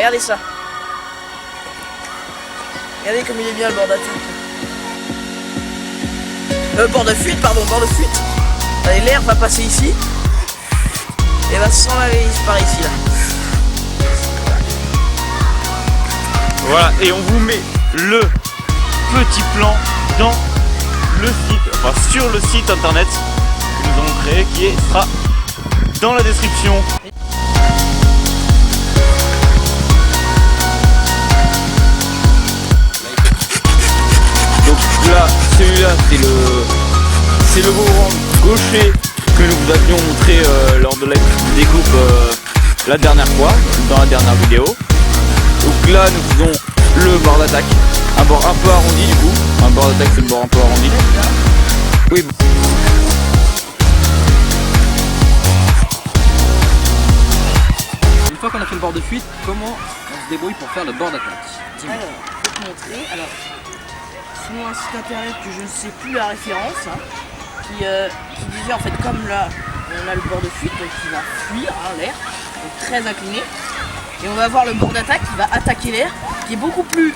Regardez ça. Regardez comme il est bien le bord d'attaque. Bord de fuite, pardon, bord de fuite. Allez, l'air va passer ici. Et va s'en aller par ici là. Voilà, et on vous met le petit plan dans le site, enfin sur le site internet que nous avons créé, qui sera dans la description. Donc là, celui-là, c'est le boomerang gaucher que nous vous avions montré lors de la découpe la dernière fois, dans la dernière vidéo. Donc là, nous faisons le bord d'attaque, un bord un peu arrondi du coup. Un bord d'attaque, c'est le bord un peu arrondi. Oui. Une fois qu'on a fait le bord de fuite, comment on se débrouille pour faire le bord d'attaque? Alors, je vais te montrer. Alors, selon un site internet que je ne sais plus la référence, hein, qui disait en fait comme là, on a le bord de fuite, donc qui va fuir l'air, donc très incliné. Et on va avoir le bord d'attaque qui va attaquer l'air, qui est beaucoup plus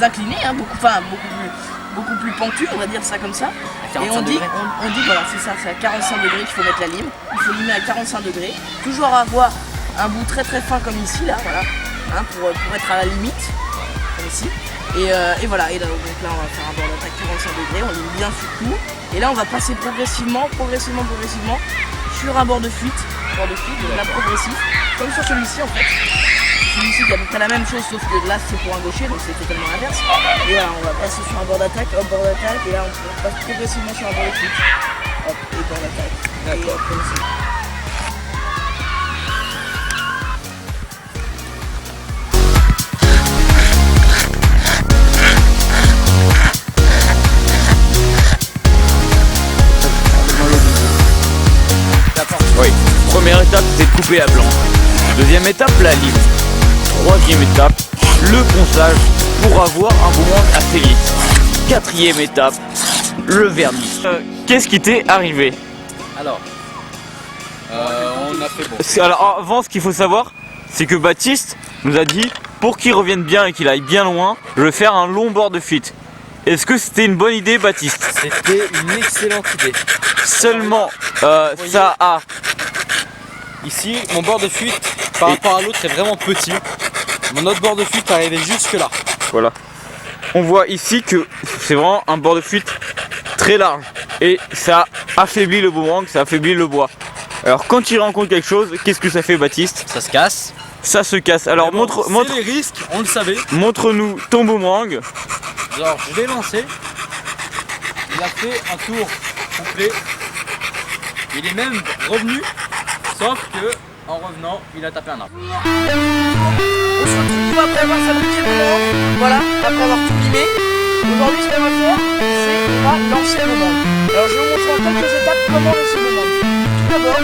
incliné, hein, beaucoup plus pentu, on va dire ça comme ça. Et on dit voilà, c'est ça, c'est à 45 degrés qu'il faut mettre la lime. Il faut limer à 45 degrés. Toujours avoir un bout très très fin comme ici, là, voilà, hein, pour être à la limite, comme ici. Et voilà, et là, donc là on va faire un bord d'attaque 45 degrés, on lime bien sur tout. Et là on va passer progressivement sur un bord de fuite, donc là progressif, comme sur celui-ci en fait. Celui-ci qui a à peu près la même chose, sauf que là c'est pour un gaucher, donc c'est totalement l'inverse. Et voilà, on va passer sur un bord d'attaque, hop, bord d'attaque, et là on passe progressivement sur un bord de fuite. Hop, et bord d'attaque. Et hop, comme ça. Oui, première étape, c'est de couper à blanc. Deuxième étape, la lime. Troisième étape, le ponçage pour avoir un boomerang assez lisse. Quatrième étape, le vernis. Qu'est-ce qui t'est arrivé? Alors, on a fait bon. Alors avant, ce qu'il faut savoir, c'est que Baptiste nous a dit, pour qu'il revienne bien et qu'il aille bien loin, je vais faire un long bord de fuite. Est-ce que c'était une bonne idée, Baptiste? C'était une excellente idée. Seulement, ça a... Ici, mon bord de fuite par rapport à l'autre est vraiment petit. Mon autre bord de fuite arrivait jusque là. Voilà. On voit ici que c'est vraiment un bord de fuite très large. Et ça affaiblit le boomerang, ça affaiblit le bois. Alors quand il rencontre quelque chose, qu'est-ce que ça fait, Baptiste? Ça se casse. Ça se casse. Alors bon, montre les risques, on le savait. Montre-nous ton boomerang. Alors je l'ai lancé. Il a fait un tour complet. Il est même revenu. Sauf que, en revenant, il a tapé un arbre. On se retrouve après avoir fabriqué le boomerang, voilà, après avoir tout limé. Aujourd'hui, ce qu'on va faire, c'est qu'on va lancer le boomerang. Alors, je vais vous montrer en quelques étapes comment lancer le boomerang. Tout d'abord,